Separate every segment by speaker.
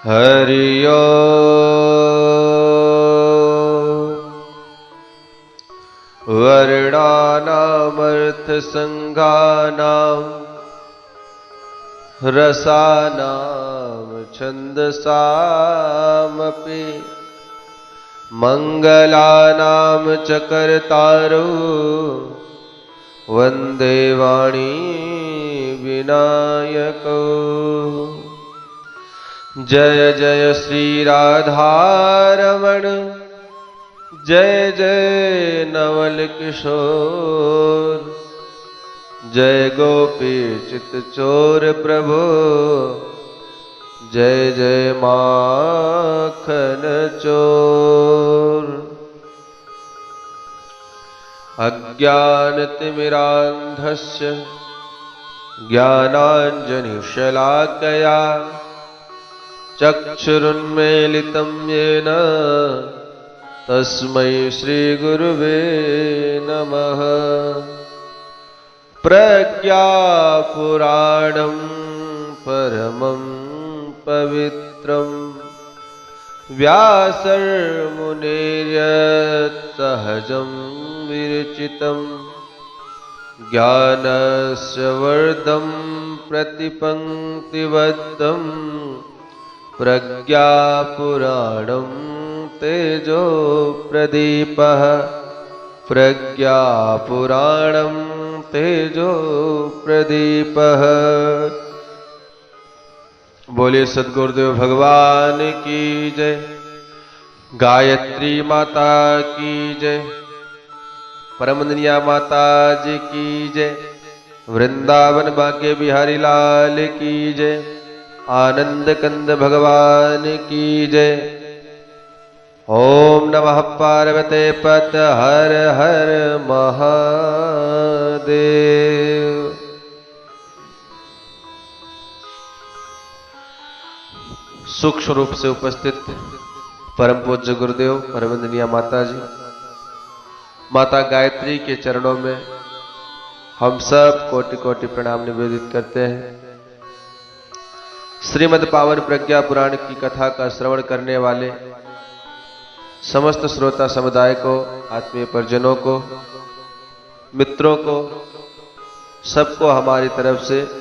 Speaker 1: हरि ओम। वर्णानामर्थसंज्ञानां रसानां छन्दसामपि मंगलानां च कर्तारो वन्दे वाणी विनायको। जय जय श्री राधारमण जय जय नवल किशोर जय गोपी चित चोर प्रभु जय जय माखन चोर। अज्ञानतिमिरान्धस्य ज्ञानाञ्जनशलाकया चक्षुरुन्मीलितं येन तस्मै श्रीगुरुवे नमः। प्रज्ञापुराणं परमं पवित्रं व्यासर्मुनिर्यत्सहजं विरचितं ज्ञानस्य वर्धं प्रतिपङ्क्तिबद्धं प्रज्ञापुराणं तेजो प्रदीपः प्रज्ञापुराणं तेजो प्रदीपः। बोले सद्गुरुदेव भगवान की जय। गायत्री माता की जय। परमदनिया माता जी की जय। वृंदावन बांके बिहारी लाल की जय। आनंद कंद भगवान की जय। ओम नमः पार्वते पत हर हर महादेव। सूक्ष्म रूप से उपस्थित परम पूज्य गुरुदेव परमवंदनीय माता जी, माता गायत्री के चरणों में हम सब कोटि कोटि प्रणाम निवेदित करते हैं। श्रीमद् पावन प्रज्ञा पुराण की कथा का श्रवण करने वाले समस्त श्रोता समुदाय को, आत्मीय परिजनों को, मित्रों को, सबको हमारी तरफ से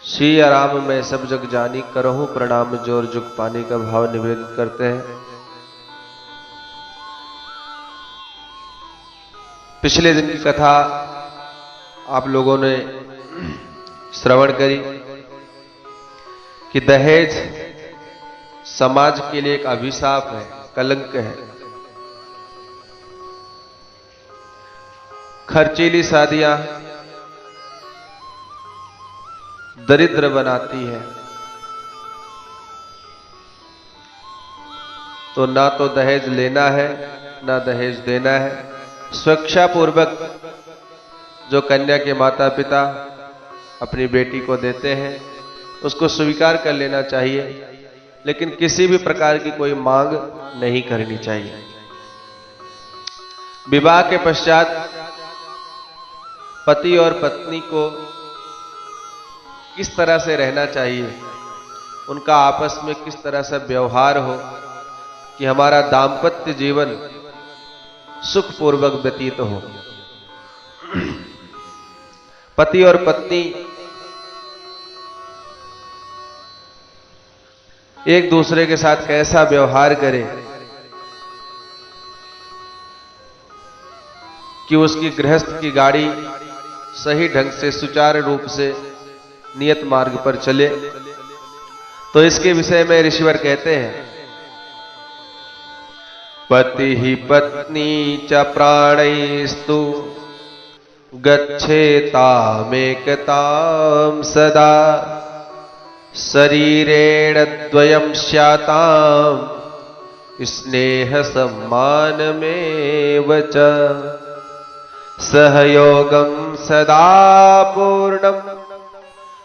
Speaker 1: श्री आराम में सब जग जानी करहूं प्रणाम जोर जुग पानी का भाव निवेदित करते हैं। पिछले दिन की कथा आप लोगों ने श्रवण करी कि दहेज समाज के लिए एक अभिशाप है, कलंक है। खर्चीली शादियां दरिद्र बनाती है। तो ना तो दहेज लेना है ना दहेज देना है। स्वेच्छा पूर्वक जो कन्या के माता पिता अपनी बेटी को देते हैं उसको स्वीकार कर लेना चाहिए, लेकिन किसी भी प्रकार की कोई मांग नहीं करनी चाहिए। विवाह के पश्चात पति और पत्नी को किस तरह से रहना चाहिए, उनका आपस में किस तरह से व्यवहार हो कि हमारा दाम्पत्य जीवन सुखपूर्वक व्यतीत हो। पति और पत्नी एक दूसरे के साथ कैसा व्यवहार करें कि उसकी गृहस्थ की गाड़ी सही ढंग से सुचारू रूप से नियत मार्ग पर चले। तो इसके विषय में ऋषिवर कहते हैं, पति ही पत्नी च प्राणैस्तु गच्छेतामेकतां सदा शरीरेण द्वयं स्यातां स्नेह सम्मानमेव च सहयोगं सदा पूर्णं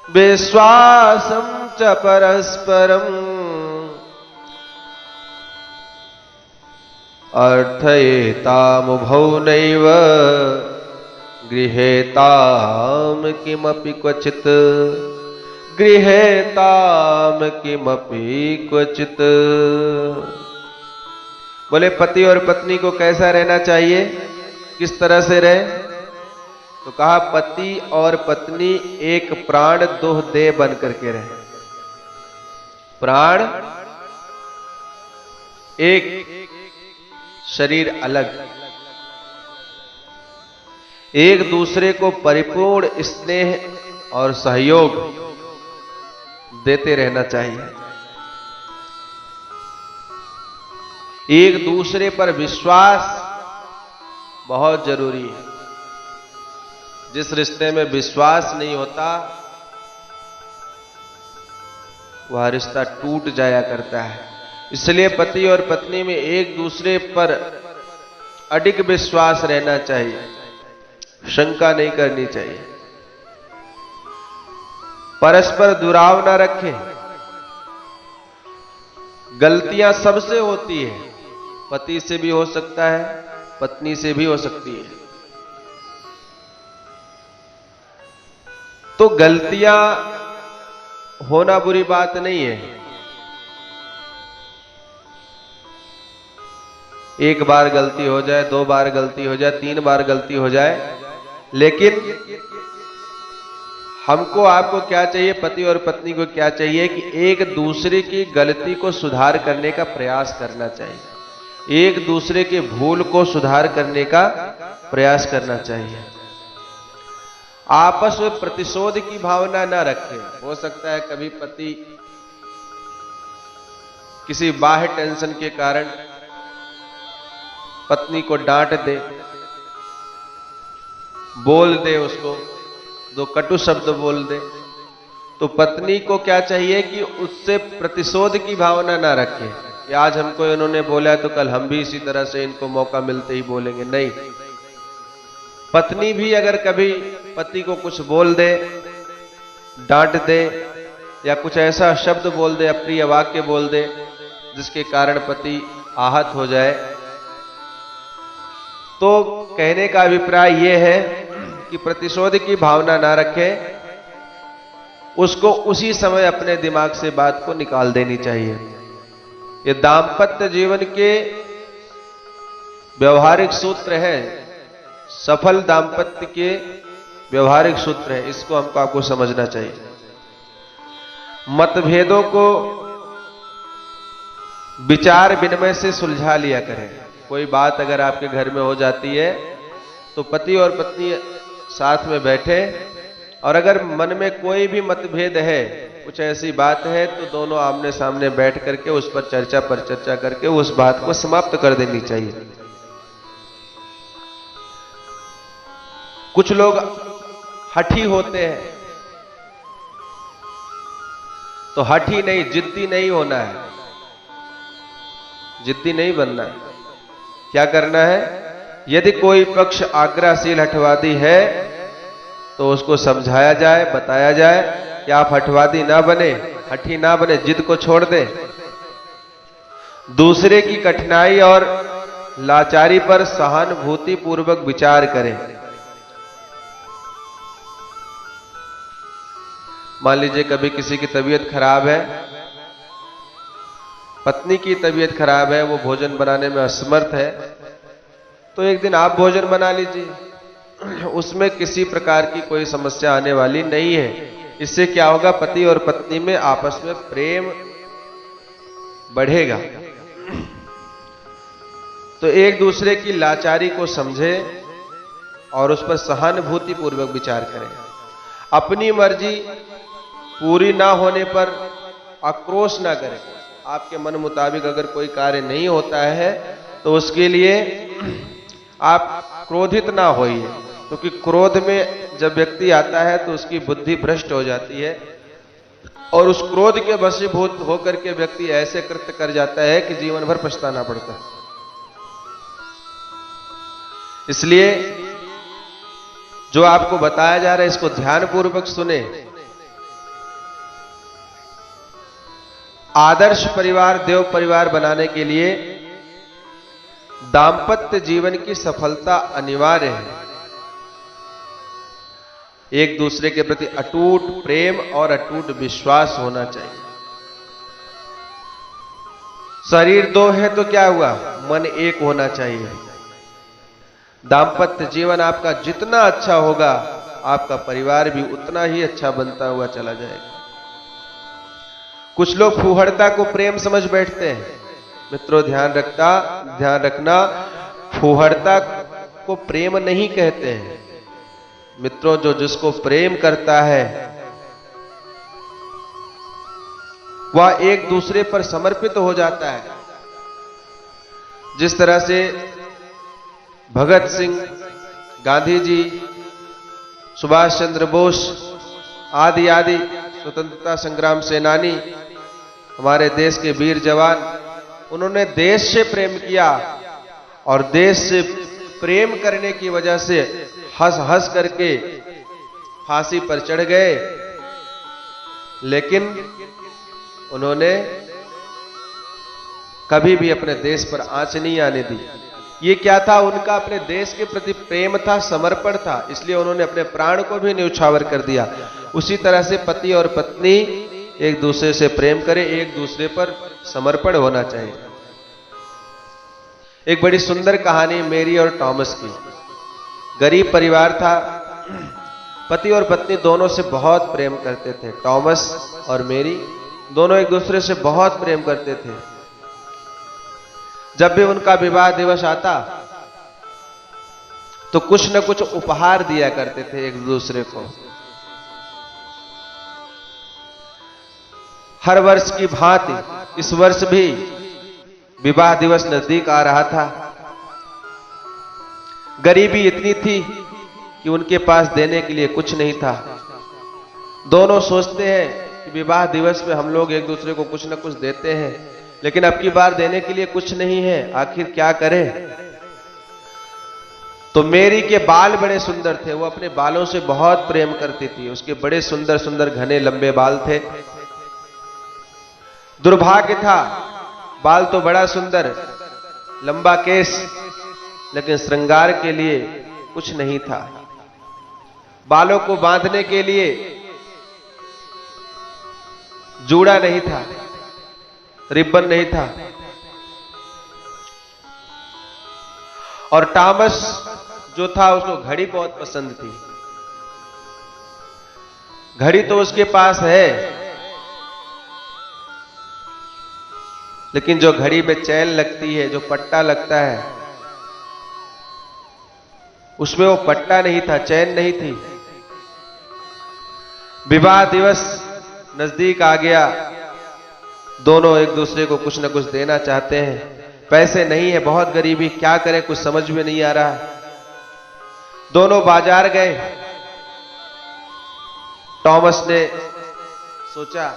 Speaker 1: विश्वासं च परस्परम् अर्थयेतामुभौ नैव गृहेतां किमपि क्वचित् गृहे ताम किमपि क्वचित। बोले पति और पत्नी को कैसा रहना चाहिए, किस तरह से रहे? तो कहा पति और पत्नी एक प्राण दो देह बन करके रहे। प्राण एक, शरीर अलग, एक दूसरे को परिपूर्ण स्नेह और सहयोग देते रहना चाहिए। एक दूसरे पर विश्वास बहुत जरूरी है। जिस रिश्ते में विश्वास नहीं होता वह रिश्ता टूट जाया करता है। इसलिए पति और पत्नी में एक दूसरे पर अडिग विश्वास रहना चाहिए, शंका नहीं करनी चाहिए, परस्पर दुराव ना रखें। गलतियां सबसे होती है, पति से भी हो सकता है, पत्नी से भी हो सकती है। तो गलतियां होना बुरी बात नहीं है। एक बार गलती हो जाए, दो बार गलती हो जाए, तीन बार गलती हो जाए, लेकिन हमको आपको क्या चाहिए, पति और पत्नी को क्या चाहिए कि एक दूसरे की गलती को सुधार करने का प्रयास करना चाहिए, एक दूसरे के भूल को सुधार करने का प्रयास करना चाहिए। आपस में प्रतिशोध की भावना ना रखें। हो सकता है कभी पति किसी बाह्य टेंशन के कारण पत्नी को डांट दे, बोल दे, उसको दो कटु शब्द बोल दे, तो पत्नी को क्या चाहिए कि उससे प्रतिशोध की भावना ना रखे कि आज हमको इन्होंने बोला है तो कल हम भी इसी तरह से इनको मौका मिलते ही बोलेंगे। नहीं, पत्नी भी अगर कभी पति को कुछ बोल दे, डांट दे या कुछ ऐसा शब्द बोल दे, अप्रिय वाक्य बोल दे जिसके कारण पति आहत हो जाए, तो कहने का अभिप्राय यह है कि प्रतिशोध की भावना ना रखें, उसको उसी समय अपने दिमाग से बात को निकाल देनी चाहिए। ये दाम्पत्य जीवन के व्यवहारिक सूत्र है, सफल दाम्पत्य के व्यवहारिक सूत्र है, इसको हमको आपको समझना चाहिए। मतभेदों को विचार विनिमय से सुलझा लिया करें। कोई बात अगर आपके घर में हो जाती है तो पति और पत्नी साथ में बैठे, और अगर मन में कोई भी मतभेद है, कुछ ऐसी बात है, तो दोनों आमने सामने बैठ करके उस पर चर्चा करके उस बात को समाप्त कर देनी चाहिए। कुछ लोग हठी होते हैं, तो हठी नहीं, जिद्दी नहीं होना है, जिद्दी नहीं बनना है। क्या करना है, यदि कोई पक्ष आग्रहशील हठवादी है तो उसको समझाया जाए, बताया जाए कि आप हठवादी ना बने, हठी ना बने, जिद को छोड़ दें। दूसरे की कठिनाई और लाचारी पर सहानुभूति पूर्वक विचार करें। मान लीजिए कभी किसी की तबीयत खराब है, पत्नी की तबीयत खराब है, वो भोजन बनाने में असमर्थ है, तो एक दिन आप भोजन बना लीजिए, उसमें किसी प्रकार की कोई समस्या आने वाली नहीं है। इससे क्या होगा, पति और पत्नी में आपस में प्रेम बढ़ेगा। तो एक दूसरे की लाचारी को समझे और उस पर सहानुभूति पूर्वक विचार करें। अपनी मर्जी पूरी ना होने पर आक्रोश ना करें। आपके मन मुताबिक अगर कोई कार्य नहीं होता है तो उसके लिए आप क्रोधित ना होइए, क्योंकि क्रोध में जब व्यक्ति आता है तो उसकी बुद्धि भ्रष्ट हो जाती है और उस क्रोध के वशीभूत होकर के व्यक्ति ऐसे कृत्य कर जाता है कि जीवन भर पछताना पड़ता है। इसलिए जो आपको बताया जा रहा है इसको ध्यानपूर्वक सुने। आदर्श परिवार, देव परिवार बनाने के लिए दाम्पत्य जीवन की सफलता अनिवार्य है। एक दूसरे के प्रति अटूट प्रेम और अटूट विश्वास होना चाहिए। शरीर दो है तो क्या हुआ, मन एक होना चाहिए। दाम्पत्य जीवन आपका जितना अच्छा होगा, आपका परिवार भी उतना ही अच्छा बनता हुआ चला जाएगा। कुछ लोग फूहड़ता को प्रेम समझ बैठते हैं। मित्रों ध्यान रखना, फूहड़ता को प्रेम नहीं कहते हैं। मित्रों जो जिसको प्रेम करता है वह एक दूसरे पर समर्पित हो जाता है। जिस तरह से भगत सिंह, गांधी जी, सुभाष चंद्र बोस आदि आदि स्वतंत्रता संग्राम सेनानी, हमारे देश के वीर जवान, उन्होंने देश से प्रेम किया और देश से प्रेम करने की वजह से हंस हंस करके फांसी पर चढ़ गए, लेकिन उन्होंने कभी भी अपने देश पर आंच नहीं आने दी। ये क्या था, उनका अपने देश के प्रति प्रेम था, समर्पण था, इसलिए उन्होंने अपने प्राण को भी न्यौछावर कर दिया। उसी तरह से पति और पत्नी एक दूसरे से प्रेम करें, एक दूसरे पर समर्पण होना चाहिए। एक बड़ी सुंदर कहानी मेरी और टॉमस की। गरीब परिवार था, पति और पत्नी दोनों से बहुत प्रेम करते थे। टॉमस और मेरी दोनों एक दूसरे से बहुत प्रेम करते थे। जब भी उनका विवाह दिवस आता तो कुछ न कुछ उपहार दिया करते थे एक दूसरे को। हर वर्ष की भांति इस वर्ष भी विवाह दिवस नजदीक आ रहा था। गरीबी इतनी थी कि उनके पास देने के लिए कुछ नहीं था। दोनों सोचते हैं कि विवाह दिवस पे हम लोग एक दूसरे को कुछ न कुछ देते हैं, लेकिन अब की बार देने के लिए कुछ नहीं है, आखिर क्या करें। तो मेरी के बाल बड़े सुंदर थे, वो अपने बालों से बहुत प्रेम करती थी। उसके बड़े सुंदर सुंदर घने लंबे बाल थे। दुर्भाग्य था, बाल तो बड़ा सुंदर, लंबा केस, लेकिन श्रृंगार के लिए कुछ नहीं था। बालों को बांधने के लिए जूड़ा नहीं था, रिबन नहीं था। और टॉमस जो था उसको घड़ी बहुत पसंद थी। घड़ी तो उसके पास है, लेकिन जो घड़ी में चैन लगती है, जो पट्टा लगता है, उसमें वो पट्टा नहीं था, चैन नहीं थी। विवाह दिवस नजदीक आ गया, दोनों एक दूसरे को कुछ न कुछ देना चाहते हैं। पैसे नहीं है, बहुत गरीबी, क्या करें कुछ समझ में नहीं आ रहा। दोनों बाजार गए। टॉमस ने सोचा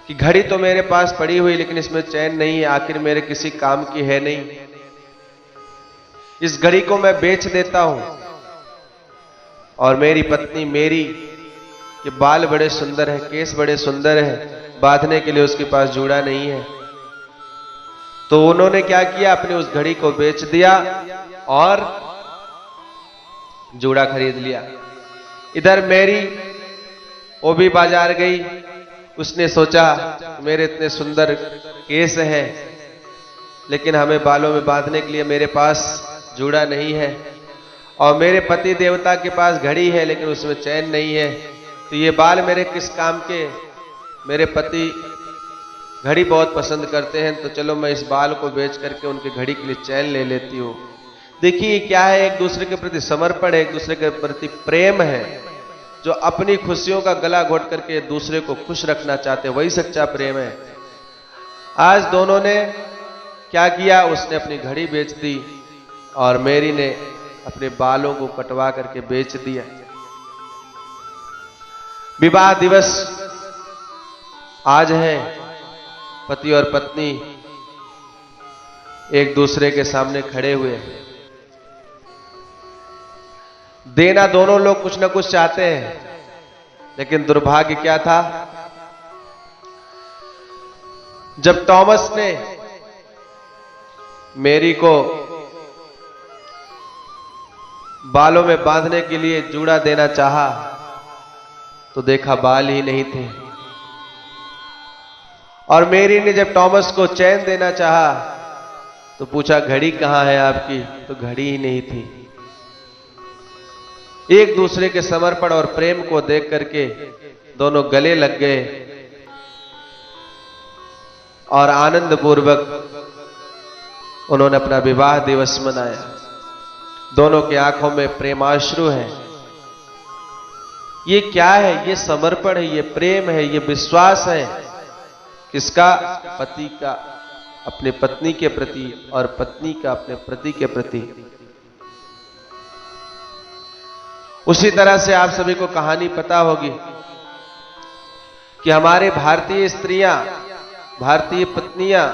Speaker 1: कि घड़ी तो मेरे पास पड़ी हुई, लेकिन इसमें चैन नहीं है, आखिर मेरे किसी काम की है नहीं। इस घड़ी को मैं बेच देता हूं। और मेरी पत्नी मेरी के बाल बड़े सुंदर हैं, केस बड़े सुंदर हैं, बांधने के लिए उसके पास जूड़ा नहीं है। तो उन्होंने क्या किया, अपने उस घड़ी को बेच दिया और जूड़ा खरीद लिया। इधर मेरी वो भी बाजार गई। उसने सोचा मेरे इतने सुंदर केस हैं, लेकिन हमें बालों में बांधने के लिए मेरे पास जूड़ा नहीं है, और मेरे पति देवता के पास घड़ी है, लेकिन उसमें चैन नहीं है। तो ये बाल मेरे किस काम के। मेरे पति घड़ी बहुत पसंद करते हैं, तो चलो मैं इस बाल को बेच करके उनकी घड़ी के लिए चैन ले लेती हूँ। देखिए क्या है, एक दूसरे के प्रति समर्पण है, एक दूसरे के प्रति प्रेम है। जो अपनी खुशियों का गला घोट करके दूसरे को खुश रखना चाहते हैं, वही सच्चा प्रेम है। आज दोनों ने क्या किया, उसने अपनी घड़ी बेच दी और मेरी ने अपने बालों को कटवा करके बेच दिया। विवाह दिवस आज है। पति और पत्नी एक दूसरे के सामने खड़े हुए हैं। देना दोनों लोग कुछ ना कुछ चाहते हैं, लेकिन दुर्भाग्य क्या था, जब टॉमस ने मेरी को बालों में बांधने के लिए जूड़ा देना चाहा तो देखा बाल ही नहीं थे, और मेरी ने जब टॉमस को चैन देना चाहा तो पूछा घड़ी कहां है आपकी, तो घड़ी ही नहीं थी। एक दूसरे के समर्पण और प्रेम को देख करके दोनों गले लग गए और आनंद पूर्वक उन्होंने अपना विवाह दिवस मनाया। दोनों की आंखों में प्रेमाश्रु है। ये क्या है? ये समर्पण है, ये प्रेम है, ये विश्वास है। किसका? पति का अपने पत्नी के प्रति और पत्नी का अपने पति के प्रति। उसी तरह से आप सभी को कहानी पता होगी कि हमारे भारतीय स्त्रियां, भारतीय पत्नियां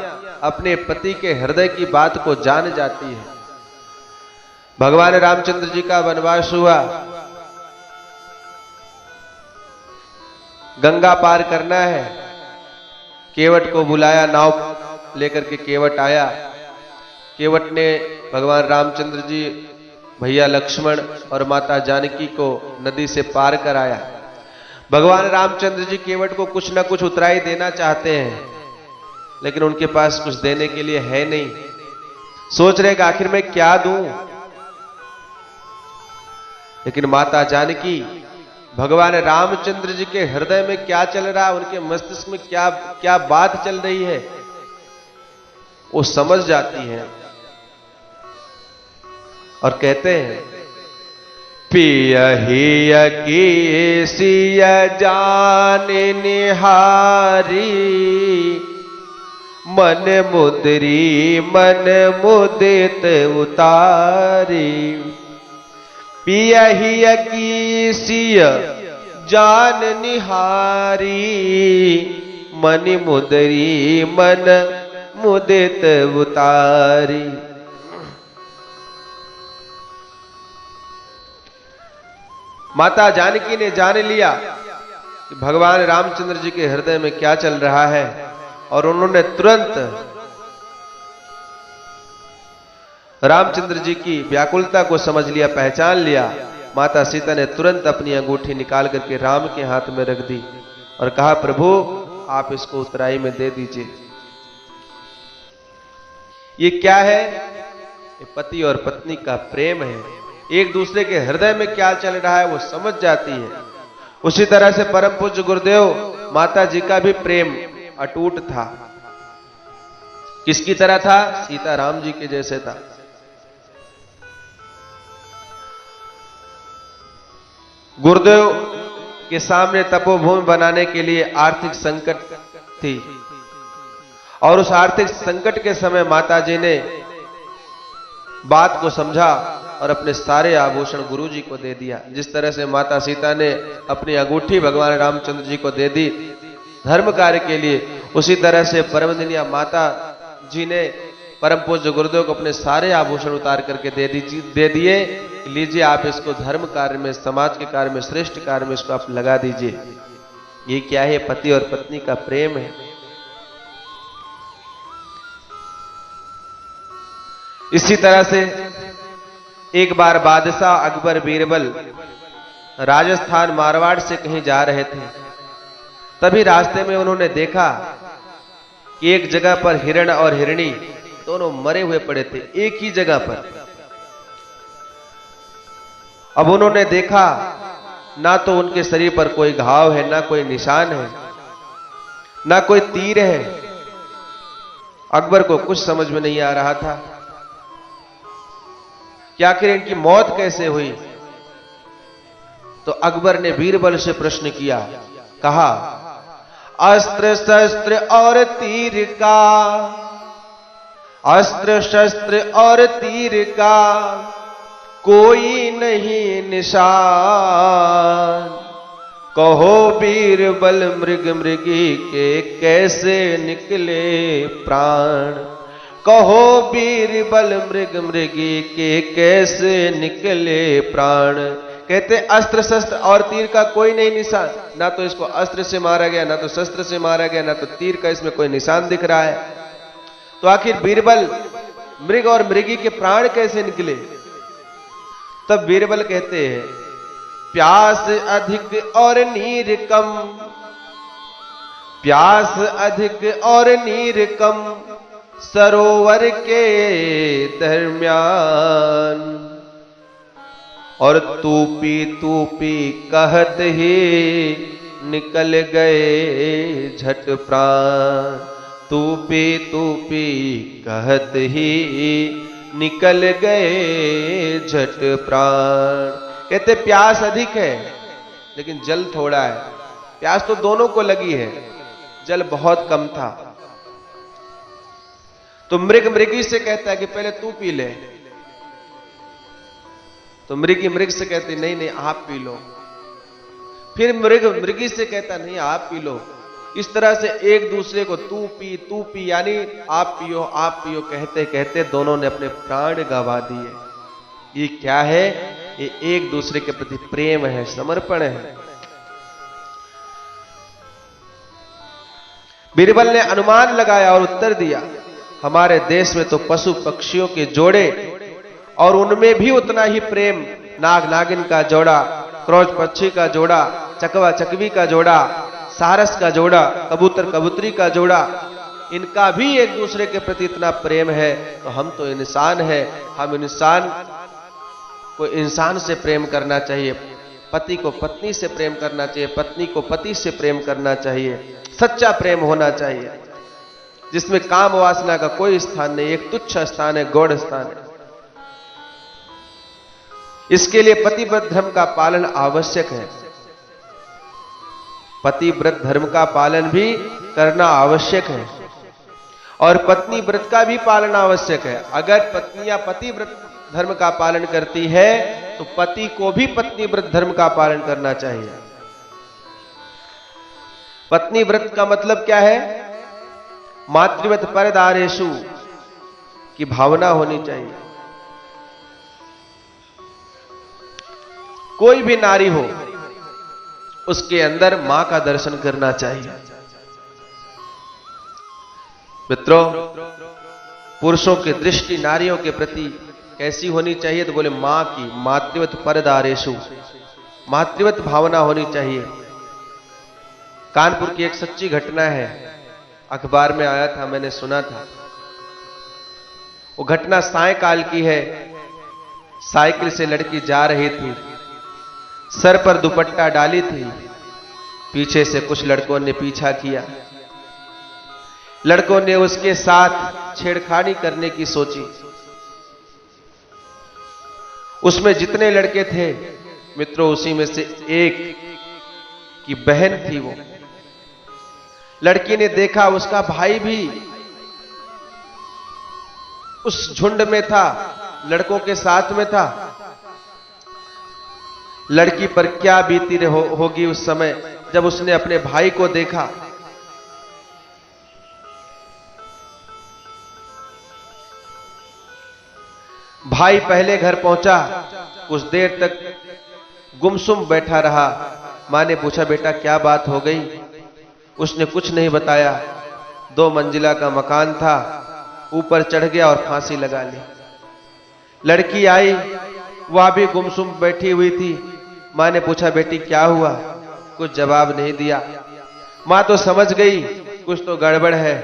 Speaker 1: अपने पति के हृदय की बात को जान जाती है। भगवान रामचंद्र जी का वनवास हुआ, गंगा पार करना है, केवट को बुलाया, नाव लेकर के केवट आया। केवट ने भगवान रामचंद्र जी, भैया लक्ष्मण और माता जानकी को नदी से पार कराया। भगवान रामचंद्र जी केवट को कुछ ना कुछ उतराई देना चाहते हैं, लेकिन उनके पास कुछ देने के लिए है नहीं। सोच रहे कि आखिर मैं क्या दूं, लेकिन माता जानकी भगवान रामचंद्र जी के हृदय में क्या चल रहा है, उनके मस्तिष्क में क्या क्या बात चल रही है, वो समझ जाती हैं और कहते हैं, पिया हिया की सिया जान निहारी, मन मुदरी मन मुदित उतारी। पिया हिया की सिया जान निहारी, मन मुदरी मन मुदित उतारी। माता जानकी ने जान लिया कि भगवान रामचंद्र जी के हृदय में क्या चल रहा है, और उन्होंने तुरंत रामचंद्र जी की व्याकुलता को समझ लिया, पहचान लिया। माता सीता ने तुरंत अपनी अंगूठी निकाल करके राम के हाथ में रख दी और कहा, प्रभु आप इसको उतराई में दे दीजिए। ये क्या है? ये पति और पत्नी का प्रेम है। एक दूसरे के हृदय में क्या चल रहा है वो समझ जाती है। उसी तरह से परम पूज्य गुरुदेव माता जी का भी प्रेम अटूट था। किसकी तरह था? सीता राम जी के जैसे था। गुरुदेव के सामने तपोभूमि बनाने के लिए आर्थिक संकट थी, और उस आर्थिक संकट के समय माता जी ने बात को समझा और अपने सारे आभूषण गुरु जी को दे दिया। जिस तरह से माता सीता ने अपनी अंगूठी भगवान रामचंद्र जी को दे दी धर्म कार्य के लिए, उसी तरह से परमदिनिया माता जी ने परम पूज्य गुरुदेव को अपने सारे आभूषण उतार करके दे दिए। लीजिए आप इसको धर्म कार्य में, समाज के कार्य में, श्रेष्ठ कार्य में इसको आप लगा दीजिए। ये क्या है? पति और पत्नी का प्रेम है। इसी तरह से एक बार बादशाह अकबर बीरबल राजस्थान मारवाड़ से कहीं जा रहे थे। तभी रास्ते में उन्होंने देखा कि एक जगह पर हिरण और हिरणी दोनों मरे हुए पड़े थे, एक ही जगह पर। अब उन्होंने देखा ना तो उनके शरीर पर कोई घाव है, ना कोई निशान है, ना कोई तीर है। अकबर को कुछ समझ में नहीं आ रहा था कि आखिर इनकी मौत कैसे हुई। तो अकबर ने बीरबल से प्रश्न किया, कहा, अस्त्र शस्त्र और तीर का, अस्त्र शस्त्र और तीर का कोई नहीं निशान, कहो बीरबल मृग मृगी के कैसे निकले प्राण, कहो बीरबल मृग मृगी के कैसे निकले प्राण। कहते अस्त्र शस्त्र और तीर का कोई नहीं निशान, ना तो इसको अस्त्र से मारा गया, ना तो शस्त्र से मारा गया, ना तो तीर का इसमें कोई निशान दिख रहा है। तो आखिर बीरबल मृग और मृगी के प्राण कैसे निकले? तब बीरबल कहते हैं, प्यास अधिक और नीर कम, प्यास अधिक और नीर कम, सरोवर के दरमियान। और तूपी कहत ही निकल गए झट प्राण, तूपी कहत ही निकल गए झट प्राण। कहते प्यास अधिक है लेकिन जल थोड़ा है। प्यास तो दोनों को लगी है, जल बहुत कम था। तो मृग मृगी से कहता है कि पहले तू पी ले, तो मृगी मृग से कहती नहीं नहीं आप पी लो। फिर मृग मृगी से कहता नहीं आप पी लो। इस तरह से एक दूसरे को तू पी यानी आप पियो कहते कहते दोनों ने अपने प्राण गंवा दिए। ये क्या है? ये एक दूसरे के प्रति प्रेम है, समर्पण है। बीरबल ने अनुमान लगाया और उत्तर दिया, हमारे देश में तो पशु पक्षियों के जोड़े और उनमें भी उतना ही प्रेम, नाग नागिन का जोड़ा, क्रोच पक्षी का जोड़ा, चकवा चकवी का जोड़ा, सारस का जोड़ा, कबूतर कबूतरी का जोड़ा, इनका भी एक दूसरे के प्रति इतना प्रेम है। तो हम तो इंसान है, हम इंसान को इंसान से प्रेम करना चाहिए, पति को पत्नी से प्रेम करना चाहिए, पत्नी को पति से प्रेम करना चाहिए, सच्चा प्रेम होना चाहिए जिसमें काम वासना का कोई स्थान नहीं, एक तुच्छ स्थान है, गौड़ स्थान है। इसके लिए पतिव्रत धर्म का पालन आवश्यक है। पतिव्रत धर्म का पालन भी करना आवश्यक है और पत्नी व्रत का भी पालन आवश्यक है। अगर पत्नियां पतिव्रत धर्म का पालन करती है तो पति को भी पत्नी व्रत धर्म का पालन करना चाहिए। पत्नी व्रत का मतलब क्या है? मातृवत परदारेषु की भावना होनी चाहिए। कोई भी नारी हो उसके अंदर मां का दर्शन करना चाहिए। मित्रों, पुरुषों की दृष्टि नारियों के प्रति कैसी होनी चाहिए? तो बोले मां की, मातृवत परदारेषु, मातृवत भावना होनी चाहिए। कानपुर की एक सच्ची घटना है, अखबार में आया था, मैंने सुना था। वो घटना सायंकाल की है। साइकिल से लड़की जा रही थी, सर पर दुपट्टा डाली थी, पीछे से कुछ लड़कों ने पीछा किया। लड़कों ने उसके साथ छेड़खानी करने की सोची। उसमें जितने लड़के थे मित्रों, उसी में से एक की बहन थी। वो लड़की ने देखा उसका भाई भी उस झुंड में था, लड़कों के साथ में था। लड़की पर क्या बीती होगी उस समय जब उसने अपने भाई को देखा। भाई पहले घर पहुंचा, कुछ देर तक गुमसुम बैठा रहा। मां ने पूछा, बेटा क्या बात हो गई? उसने कुछ नहीं बताया। 2 मंजिला का मकान था, ऊपर चढ़ गया और फांसी लगा ली। लड़की आई, वह भी गुमसुम बैठी हुई थी। मां ने पूछा, बेटी क्या हुआ? कुछ जवाब नहीं दिया। मां तो समझ गई कुछ तो गड़बड़ है।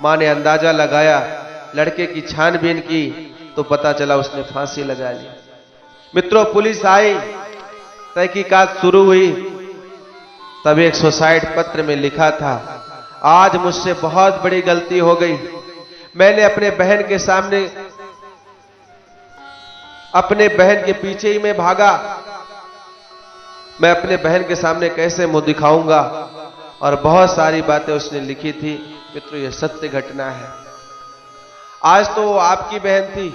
Speaker 1: मां ने अंदाजा लगाया, लड़के की छानबीन की तो पता चला उसने फांसी लगा ली। मित्रों, पुलिस आई, तहकीकात शुरू हुई। तब एक सुसाइड पत्र में लिखा था, आज मुझसे बहुत बड़ी गलती हो गई। मैंने अपने बहन के सामने, अपने बहन के पीछे ही मैं भागा। मैं अपने बहन के सामने कैसे मुंह दिखाऊंगा? और बहुत सारी बातें उसने लिखी थी। मित्रों, यह सत्य घटना है। आज तो वो आपकी बहन थी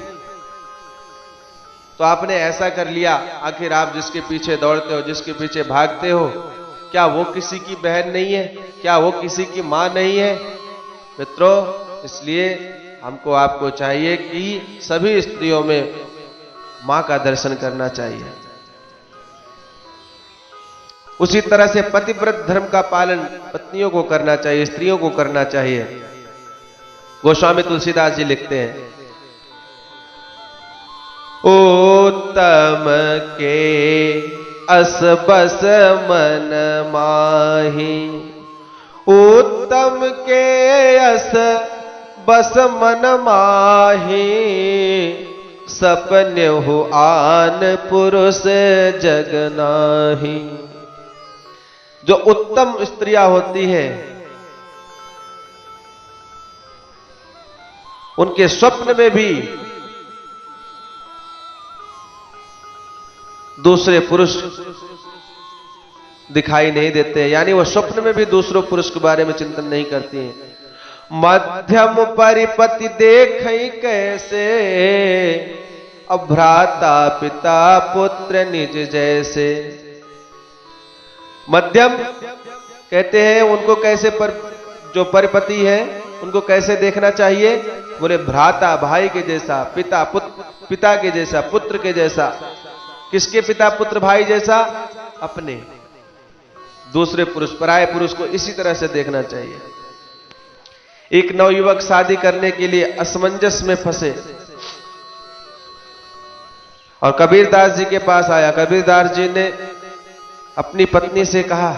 Speaker 1: तो आपने ऐसा कर लिया। आखिर आप जिसके पीछे दौड़ते हो, जिसके पीछे भागते हो, क्या वो किसी की बहन नहीं है? क्या वो किसी की मां नहीं है? मित्रों, इसलिए हमको आपको चाहिए कि सभी स्त्रियों में मां का दर्शन करना चाहिए। उसी तरह से पतिव्रत धर्म का पालन पत्नियों को करना चाहिए, स्त्रियों को करना चाहिए। गोस्वामी तुलसीदास जी लिखते हैं, उत्तम के अस बस मन माही, उत्तम के अस बस मन माही, सपने हो आन पुरुष जग नाही। जो उत्तम स्त्रियां होती है उनके स्वप्न में भी दूसरे पुरुष दिखाई नहीं देते, यानी वो स्वप्न में भी दूसरों पुरुष के बारे में चिंतन नहीं करती हैं। मध्यम परिपति देख कैसे, अब भ्राता पिता पुत्र निज जैसे। मध्यम कहते हैं उनको कैसे जो परिपति है उनको कैसे देखना चाहिए? बोले भ्राता भाई के जैसा, पिता के जैसा, पुत्र के जैसा। किसके पिता पुत्र भाई जैसा? अपने। दूसरे पुरुष, पराये पुरुष को इसी तरह से देखना चाहिए। एक नवयुवक शादी करने के लिए असमंजस में फंसे और कबीरदास जी के पास आया। कबीरदास जी ने अपनी पत्नी से कहा,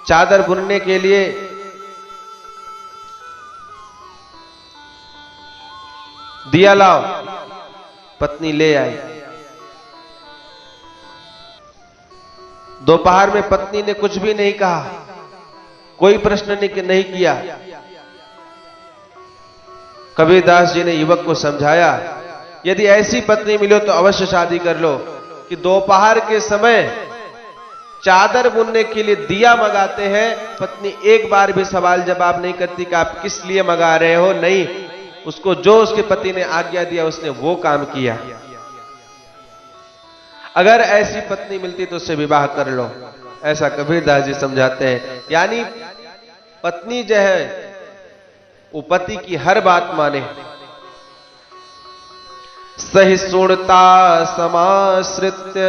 Speaker 1: चादर बुनने के लिए दिया लाओ। पत्नी ले आई। दोपहर में पत्नी ने कुछ भी नहीं कहा, कोई प्रश्न नहीं किया। कबीरदास जी ने युवक को समझाया, यदि ऐसी पत्नी मिलो तो अवश्य शादी कर लो। कि दोपहर के समय चादर बुनने के लिए दिया मंगाते हैं, पत्नी एक बार भी सवाल जवाब नहीं करती कि आप किस लिए मंगा रहे हो। नहीं, उसको जो उसके पति ने आज्ञा दिया उसने वो काम किया। अगर ऐसी पत्नी मिलती तो उससे विवाह कर लो, ऐसा कबीरदास जी समझाते हैं। यानी पत्नी जो है वो पति की हर बात माने। सहिष्णुता समाश्रित्य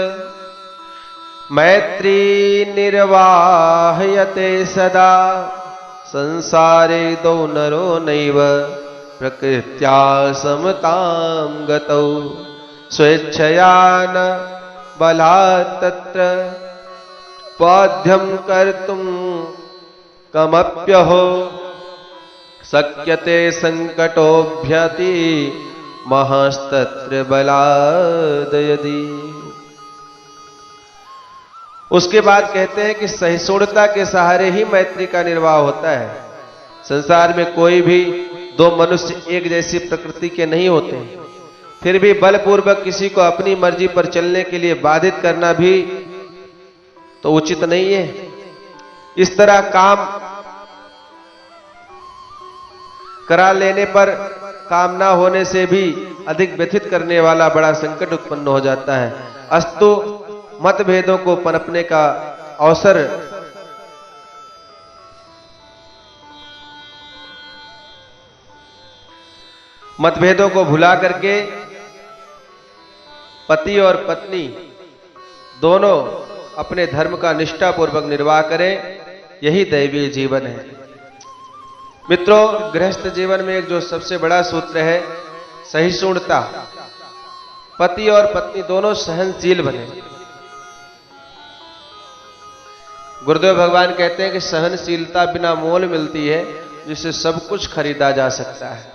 Speaker 1: मैत्री निर्वाहयते सदा, संसारे दो नरो नैव प्रकृत्या समतां गतौ, स्वेच्छया न बलात् तत्र बाध्यं कर्तुं कमप्यहो, शक्यते संकटोऽभ्यति महस्तत्र बलाद् यदि। उसके बाद कहते हैं कि सहिष्णुता के सहारे ही मैत्री का निर्वाह होता है। संसार में कोई भी दो मनुष्य एक जैसी प्रकृति के नहीं होते, फिर भी बलपूर्वक किसी को अपनी मर्जी पर चलने के लिए बाधित करना भी तो उचित नहीं है। इस तरह काम करा लेने पर काम ना होने से भी अधिक व्यथित करने वाला बड़ा संकट उत्पन्न हो जाता है। अस्तु मतभेदों को पनपने का अवसर मतभेदों को भुला करके पति और पत्नी दोनों अपने धर्म का निष्ठापूर्वक निर्वाह करें, यही दैवीय जीवन है। मित्रों, गृहस्थ जीवन में एक जो सबसे बड़ा सूत्र है सहिष्णुता। पति और पत्नी दोनों सहनशील बने। गुरुदेव भगवान कहते हैं कि सहनशीलता बिना मोल मिलती है, जिससे सब कुछ खरीदा जा सकता है।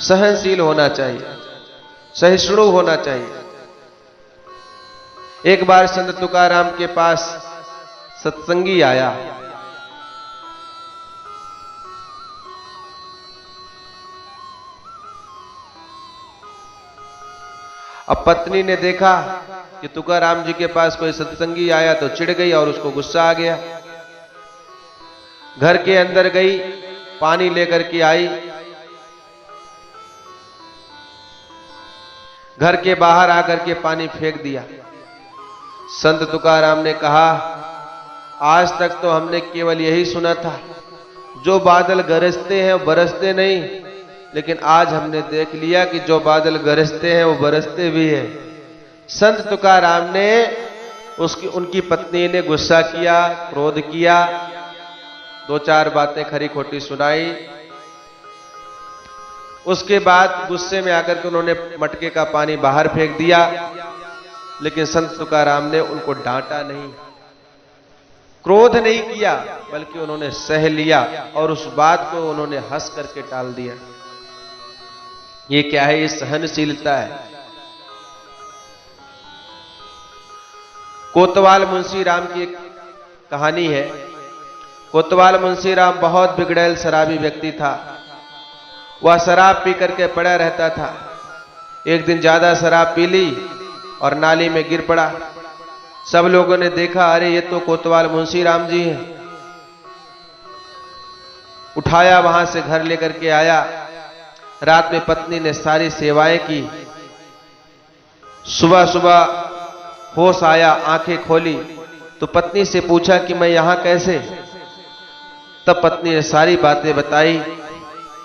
Speaker 1: सहनशील होना चाहिए, सहिष्णु होना चाहिए। एक बार संत तुकाराम के पास सत्संगी आया। अब पत्नी ने देखा कि तुकाराम जी के पास कोई सत्संगी आया तो चिढ़ गई और उसको गुस्सा आ गया। घर के अंदर गई, पानी लेकर के आई। घर के बाहर आकर के पानी फेंक दिया। संत तुकाराम ने कहा, आज तक तो हमने केवल यही सुना था, जो बादल गरजते हैं वो बरसते नहीं, लेकिन आज हमने देख लिया कि जो बादल गरजते हैं वो बरसते भी हैं। संत तुकाराम ने उनकी पत्नी ने गुस्सा किया, क्रोध किया, दो चार बातें खरी खोटी सुनाई। उसके बाद गुस्से में आकर के उन्होंने मटके का पानी बाहर फेंक दिया, लेकिन संत तुकाराम ने उनको डांटा नहीं, क्रोध नहीं किया, बल्कि उन्होंने सह लिया और उस बात को उन्होंने हंस करके टाल दिया। ये क्या है? ये सहनशीलता है। कोतवाल मुंशी राम की एक कहानी है। कोतवाल मुंशी राम बहुत बिगड़ैल शराबी व्यक्ति था। वह शराब पी करके पड़ा रहता था। एक दिन ज्यादा शराब पी ली और नाली में गिर पड़ा। सब लोगों ने देखा, अरे ये तो कोतवाल मुंशी राम जी हैं। उठाया, वहां से घर लेकर के आया। रात में पत्नी ने सारी सेवाएं की। सुबह सुबह होश आया, आंखें खोली तो पत्नी से पूछा कि मैं यहां कैसे? तब पत्नी ने सारी बातें बताई।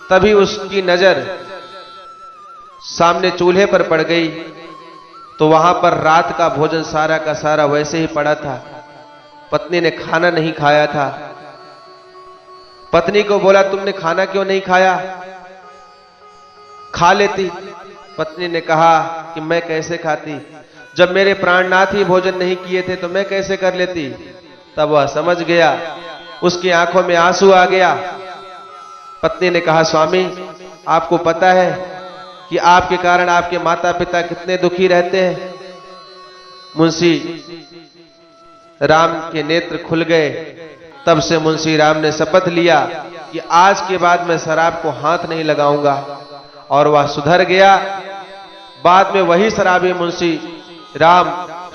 Speaker 1: तभी उसकी नजर सामने चूल्हे पर पड़ गई, तो वहां पर रात का भोजन सारा का सारा वैसे ही पड़ा था। पत्नी ने खाना नहीं खाया था। पत्नी को बोला, तुमने खाना क्यों नहीं खाया? खा लेती। पत्नी ने कहा कि मैं कैसे खाती, जब मेरे प्राणनाथ ही भोजन नहीं किए थे तो मैं कैसे कर लेती? तब वह समझ गया, उसकी आंखों में आंसू आ गया। पत्नी ने कहा, स्वामी आपको पता है कि आपके कारण आपके माता पिता कितने दुखी रहते हैं। मुंशी राम के नेत्र खुल गए। तब से मुंशी राम ने शपथ लिया कि आज के बाद मैं शराब को हाथ नहीं लगाऊंगा, और वह सुधर गया। बाद में वही शराबी मुंशी राम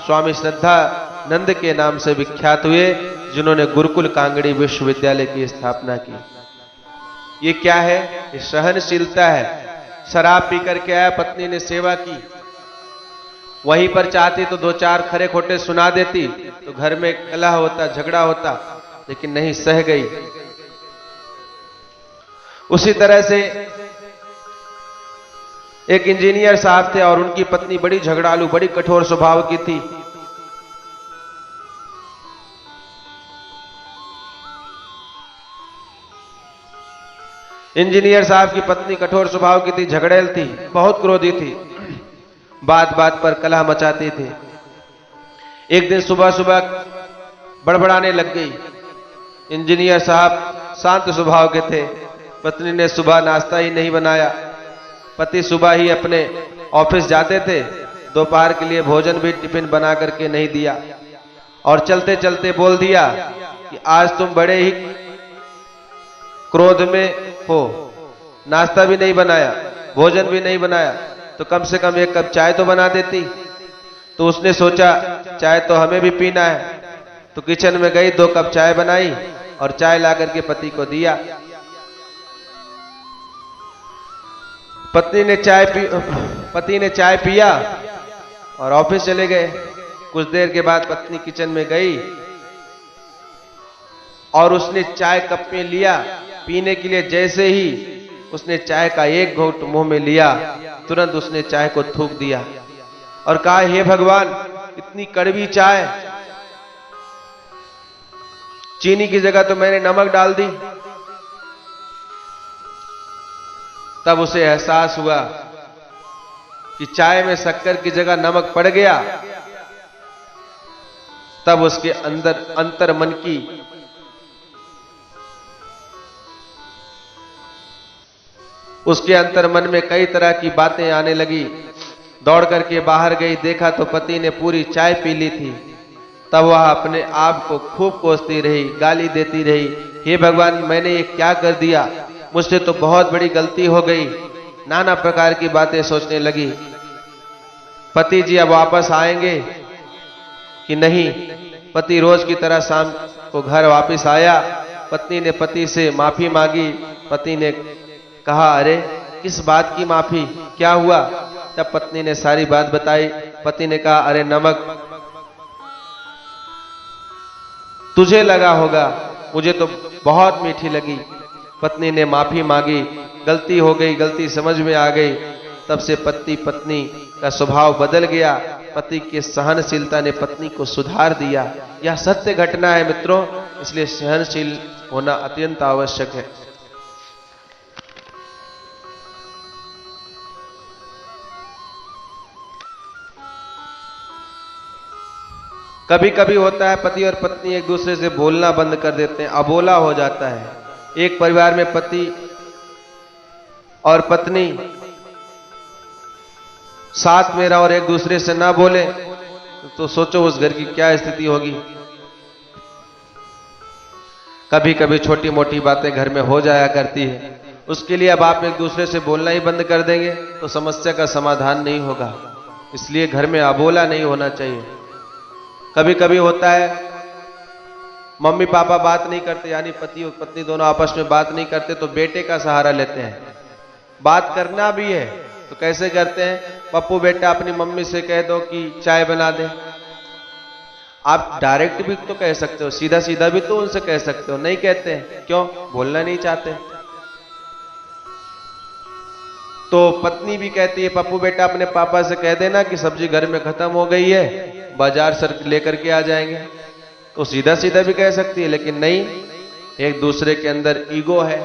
Speaker 1: स्वामी श्रद्धानंद के नाम से विख्यात हुए, जिन्होंने गुरुकुल कांगड़ी विश्वविद्यालय की स्थापना की। ये क्या है? ये सहनशीलता है। शराब पी करके आया, पत्नी ने सेवा की। वहीं पर चाहती तो दो चार खरे खोटे सुना देती तो घर में कलह होता, झगड़ा होता, लेकिन नहीं, सह गई। उसी तरह से एक इंजीनियर साहब थे और उनकी पत्नी बड़ी झगड़ालू, बड़ी कठोर स्वभाव की थी। इंजीनियर साहब की पत्नी कठोर स्वभाव की थी, झगड़ेल थी, बहुत क्रोधी थी, बात बात पर कलह मचाती थी। एक दिन सुबह सुबह बड़बड़ाने लग गई। इंजीनियर साहब शांत स्वभाव के थे। पत्नी ने सुबह नाश्ता ही नहीं बनाया। पति सुबह ही अपने ऑफिस जाते थे, दोपहर के लिए भोजन भी टिफिन बना करके नहीं दिया, और चलते चलते बोल दिया कि आज तुम बड़े ही क्रोध में हो, नाश्ता भी नहीं बनाया, भोजन भी नहीं बनाया, तो कम से कम एक कप चाय तो बना देती। तो उसने सोचा चाय तो हमें भी पीना है, तो किचन में गई, 2 कप चाय बनाई और चाय ला करके पति को दिया। पति ने चाय पिया और ऑफिस चले गए। कुछ देर के बाद पत्नी किचन में गई और उसने चाय कप में लिया पीने के लिए। जैसे ही उसने चाय का एक घूंट मुंह में लिया, तुरंत उसने चाय को थूक दिया और कहा, हे भगवान, इतनी कड़वी चाय, चीनी की जगह तो मैंने नमक डाल दी। तब उसे एहसास हुआ कि चाय में शक्कर की जगह नमक पड़ गया। तब उसके अंदर अंतर मन की उसके अंतर मन में कई तरह की बातें आने लगी। दौड़ करके बाहर गई, देखा तो पति ने पूरी चाय पी ली थी। तब वह अपने आप को खूब कोसती रही, गाली देती रही, हे भगवान, मैंने ये क्या कर दिया, मुझसे तो बहुत बड़ी गलती हो गई। नाना प्रकार की बातें सोचने लगी। पति जी अब वापस आएंगे कि नहीं? पति रोज की तरह शाम को घर वापस आया। पत्नी ने पति से माफी मांगी। पति ने कहा, अरे किस बात की माफी, क्या हुआ? तब पत्नी ने सारी बात बताई। पति ने कहा, अरे नमक तुझे लगा होगा, मुझे तो बहुत मीठी लगी। पत्नी ने माफी मांगी, गलती हो गई, गलती समझ में आ गई। तब से पति पत्नी का स्वभाव बदल गया। पति की सहनशीलता ने पत्नी को सुधार दिया। यह सत्य घटना है मित्रों, इसलिए सहनशील होना अत्यंत आवश्यक है। कभी कभी होता है पति और पत्नी एक दूसरे से बोलना बंद कर देते हैं, अबोला हो जाता है। एक परिवार में पति और पत्नी साथ में रहो और एक दूसरे से ना बोले तो सोचो उस घर की क्या स्थिति होगी। कभी कभी छोटी मोटी बातें घर में हो जाया करती है, उसके लिए अब आप एक दूसरे से बोलना ही बंद कर देंगे तो समस्या का समाधान नहीं होगा। इसलिए घर में अबोला नहीं होना चाहिए। कभी कभी होता है मम्मी पापा बात नहीं करते, यानी पति और पत्नी दोनों आपस में बात नहीं करते तो बेटे का सहारा लेते हैं। बात करना भी है तो कैसे करते हैं, पप्पू बेटा अपनी मम्मी से कह दो कि चाय बना दे। आप डायरेक्ट भी तो कह सकते हो, सीधा सीधा भी तो उनसे कह सकते हो, नहीं कहते हैं। क्यों? बोलना नहीं चाहते। तो पत्नी भी कहती है पप्पू बेटा अपने पापा से कह देना कि सब्जी घर में खत्म हो गई है, बाजार से लेकर के आ जाएंगे। तो सीधा सीधा भी कह सकती है, लेकिन नहीं, एक दूसरे के अंदर ईगो है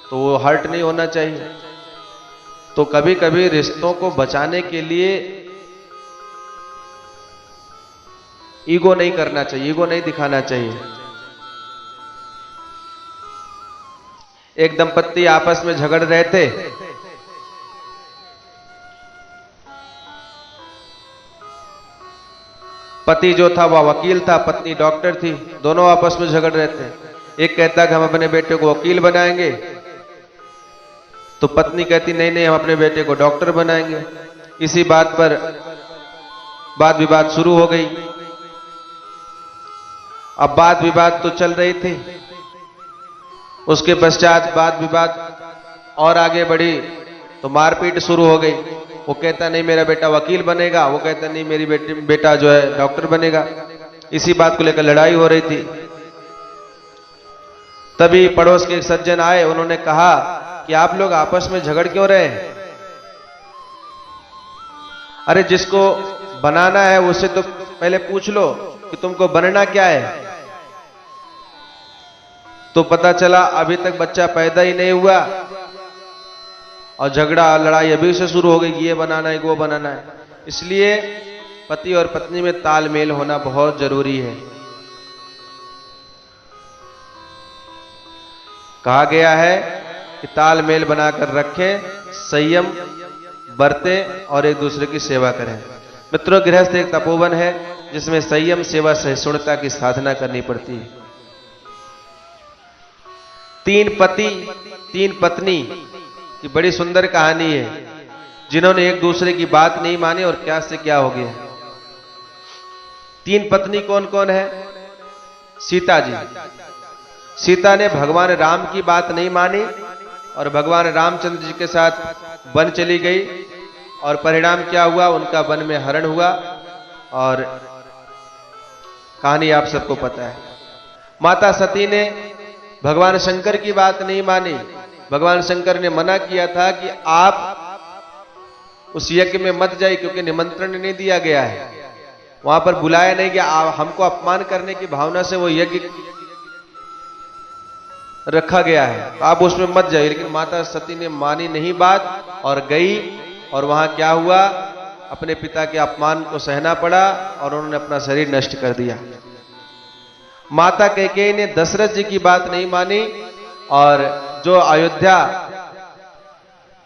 Speaker 1: तो वो हर्ट नहीं होना चाहिए। तो कभी कभी रिश्तों को बचाने के लिए ईगो नहीं करना चाहिए, ईगो नहीं दिखाना चाहिए। एक दंपत्ति आपस में झगड़ रहे थे। पति जो था वह वकील था, पत्नी डॉक्टर थी। दोनों आपस में झगड़ रहे थे। एक कहता कि हम अपने बेटे को वकील बनाएंगे, तो पत्नी कहती नहीं नहीं हम अपने बेटे को डॉक्टर बनाएंगे। इसी बात पर वाद विवाद शुरू हो गई। अब वाद विवाद तो चल रही थी, उसके पश्चात वाद विवाद और आगे बढ़ी तो मारपीट शुरू हो गई। वो कहता नहीं मेरा बेटा वकील बनेगा, वो कहता नहीं मेरी बेटा जो है डॉक्टर बनेगा। इसी बात को लेकर लड़ाई हो रही थी। तभी पड़ोस के एक सज्जन आए, उन्होंने कहा कि आप लोग आपस में झगड़ क्यों रहे हैं? अरे जिसको बनाना है उससे तो पहले पूछ लो कि तुमको बनना क्या है। तो पता चला अभी तक बच्चा पैदा ही नहीं हुआ और झगड़ा लड़ाई अभी से शुरू हो गई, ये बनाना है वो बनाना है। इसलिए पति और पत्नी में तालमेल होना बहुत जरूरी है। कहा गया है कि तालमेल बनाकर रखें, संयम बरतें और एक दूसरे की सेवा करें। मित्रों, गृहस्थ एक तपोवन है जिसमें संयम, सेवा, सहिष्णुता की साधना करनी पड़ती है। 3 पति 3 पत्नी की बड़ी सुंदर कहानी है, जिन्होंने एक दूसरे की बात नहीं मानी और क्या से क्या हो गया। 3 पत्नी कौन कौन है? सीता जी। सीता ने भगवान राम की बात नहीं मानी और भगवान रामचंद्र जी के साथ वन चली गई और परिणाम क्या हुआ, उनका वन में हरण हुआ और कहानी आप सबको पता है। माता सती ने भगवान शंकर की बात नहीं मानी। भगवान शंकर ने मना किया था कि आप उस यज्ञ में मत जाइए क्योंकि निमंत्रण नहीं दिया गया है, वहां पर बुलाया नहीं गया। हमको अपमान करने की भावना से वो यज्ञ रखा गया है, आप उसमें मत जाइए। लेकिन माता सती ने मानी नहीं बात और गई, और वहां क्या हुआ, अपने पिता के अपमान को सहना पड़ा और उन्होंने अपना शरीर नष्ट कर दिया। माता कैकेयी ने दशरथ जी की बात नहीं मानी और जो अयोध्या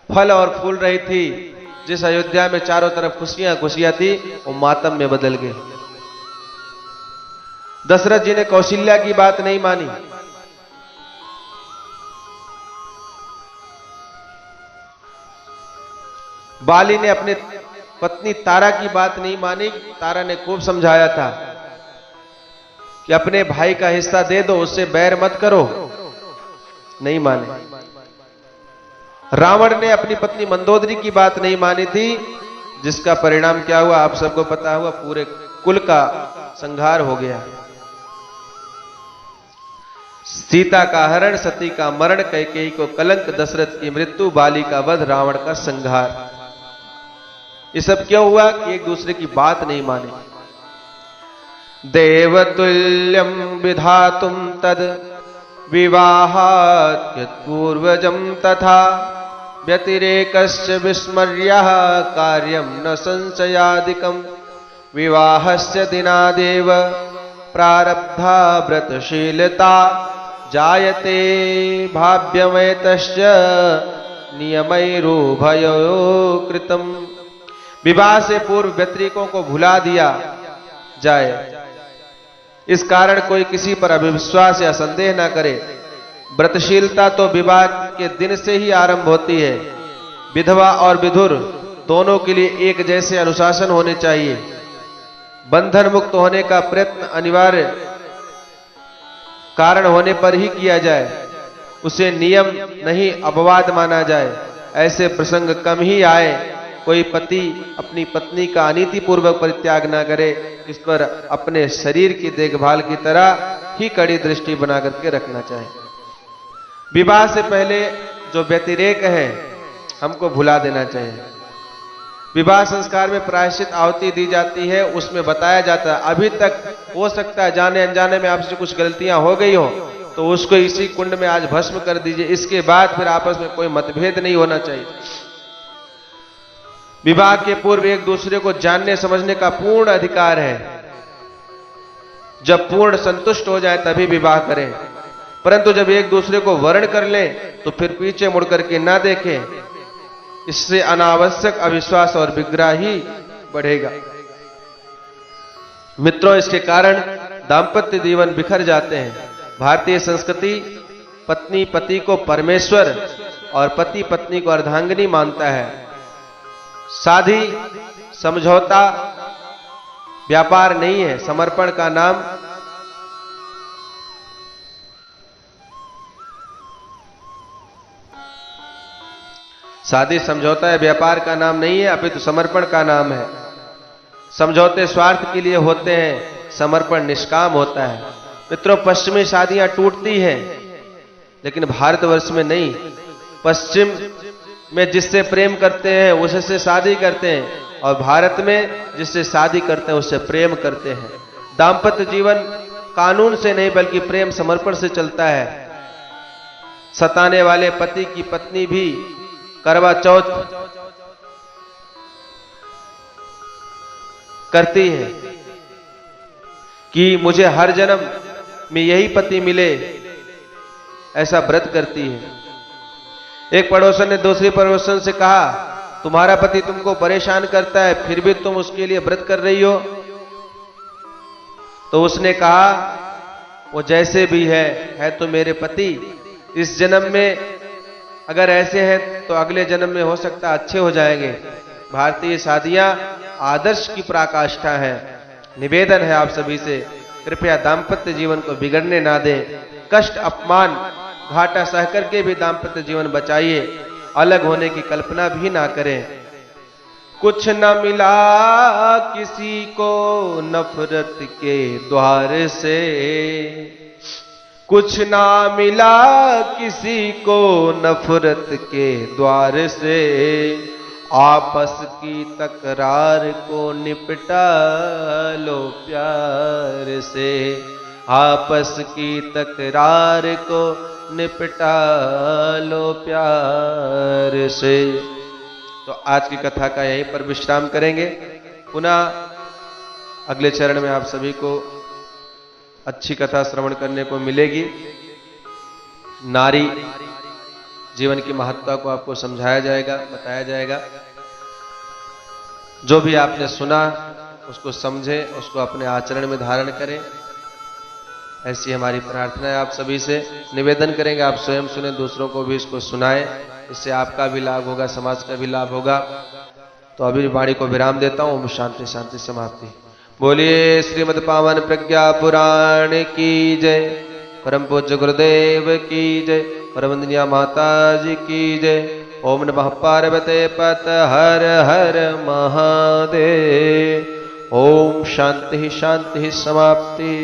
Speaker 1: फल और फूल रही थी, जिस अयोध्या में चारों तरफ खुशियां खुशियां थी, वो मातम में बदल गई। दशरथ जी ने कौशल्या की बात नहीं मानी। बाली ने अपनी पत्नी तारा की बात नहीं मानी। तारा ने खूब समझाया था कि अपने भाई का हिस्सा दे दो, उससे बैर मत करो, नहीं माने। रावण ने अपनी पत्नी मंदोदरी की बात नहीं मानी थी, जिसका परिणाम क्या हुआ आप सबको पता हुआ, पूरे कुल का संहार हो गया। सीता का हरण, सती का मरण, कैकेयी को कलंक, दशरथ की मृत्यु, बाली का वध, रावण का संहार। ये सब क्यों हुआ कि एक दूसरे की बात नहीं मानी। देवतुल्यम विधातुम तद विवाहात् पूर्वजम तथा व्यतिरेकस्य विस्मर्यः कार्यम न संशयादिकम विवाहस्य दिनादेव प्रारब्धा व्रतशीलता जायते भाव्यमैतश्च नियमैरुभयो कृतम। विवाह से पूर्व व्यतिरिकों को भुला दिया जाए, इस कारण कोई किसी पर अविश्वास या संदेह न करे। व्रतशीलता तो विवाह के दिन से ही आरंभ होती है। विधवा और विधुर दोनों के लिए एक जैसे अनुशासन होने चाहिए। बंधन मुक्त होने का प्रयत्न अनिवार्य कारण होने पर ही किया जाए, उसे नियम नहीं अपवाद माना जाए। ऐसे प्रसंग कम ही आए। कोई पति अपनी पत्नी का अनीतिपूर्वक परित्याग न करे, इस पर अपने शरीर की देखभाल की तरह ही कड़ी दृष्टि बना करके रखना चाहिए। विवाह से पहले जो व्यतिरेक है हमको भुला देना चाहिए। विवाह संस्कार में प्रायश्चित आहुति दी जाती है, उसमें बताया जाता है अभी तक हो सकता है जाने अनजाने में आपसे कुछ गलतियां हो गई हो तो उसको इसी कुंड में आज भस्म कर दीजिए। इसके बाद फिर आपस में कोई मतभेद नहीं होना चाहिए। विवाह के पूर्व एक दूसरे को जानने समझने का पूर्ण अधिकार है। जब पूर्ण संतुष्ट हो जाए तभी विवाह करें, परंतु जब एक दूसरे को वर्ण कर ले तो फिर पीछे मुड़ करके ना देखें। इससे अनावश्यक अविश्वास और विग्रह ही बढ़ेगा। मित्रों, इसके कारण दाम्पत्य जीवन बिखर जाते हैं। भारतीय संस्कृति पत्नी पति को परमेश्वर और पति पत्नी को अर्धांगिनी मानता है। शादी समझौता व्यापार नहीं है, समर्पण का नाम शादी समझौता है, व्यापार का नाम नहीं है, अपितु समर्पण का नाम है। समझौते स्वार्थ के लिए होते हैं, समर्पण निष्काम होता है। मित्रों, पश्चिमी शादियां टूटती हैं, लेकिन भारतवर्ष में नहीं। पश्चिम में जिससे प्रेम करते हैं उससे शादी करते हैं, और भारत में जिससे शादी करते हैं उससे प्रेम करते हैं। दाम्पत्य जीवन कानून से नहीं बल्कि प्रेम समर्पण से चलता है। सताने वाले पति की पत्नी भी करवा चौथ करती है कि मुझे हर जन्म में यही पति मिले, ऐसा व्रत करती है। एक पड़ोसन ने दूसरी पड़ोसन से कहा, तुम्हारा पति तुमको परेशान करता है फिर भी तुम उसके लिए व्रत कर रही हो। तो उसने कहा, वो जैसे भी है तो मेरे पति। इस जन्म में अगर ऐसे हैं तो अगले जन्म में हो सकता है अच्छे हो जाएंगे। भारतीय शादियां आदर्श की पराकाष्ठा है। निवेदन है आप सभी से, कृपया दाम्पत्य जीवन को बिगड़ने ना दें। कष्ट अपमान घाटा सह करके भी दाम्पत्य जीवन बचाइए। अलग होने की कल्पना भी ना करें। कुछ न मिला किसी को नफरत के द्वार से, कुछ ना मिला किसी को नफरत के द्वार से। आपस की तकरार को निपटा लो प्यार से, आपस की तकरार को निपटा लो प्यार से। तो आज की कथा का यहीं पर विश्राम करेंगे। पुनः अगले चरण में आप सभी को अच्छी कथा श्रवण करने को मिलेगी। नारी जीवन की महत्ता को आपको समझाया जाएगा, बताया जाएगा। जो भी आपने सुना उसको समझे, उसको अपने आचरण में धारण करें, ऐसी हमारी प्रार्थना है। आप सभी से निवेदन करेंगे आप स्वयं सुने, दूसरों को भी इसको सुनाएं। इससे आपका भी लाभ होगा, समाज का भी लाभ होगा। तो अभी वाणी को विराम देता हूं। ओम शांति शांति समाप्ति। बोलिए श्रीमद् पावन प्रज्ञा पुराण की जय। परम पूज्य गुरुदेव की जय। परम वंदनीय माता जी की जय। ओम नमः पार्वते पत हर हर महादेव। ओम शांति शांति समाप्ति।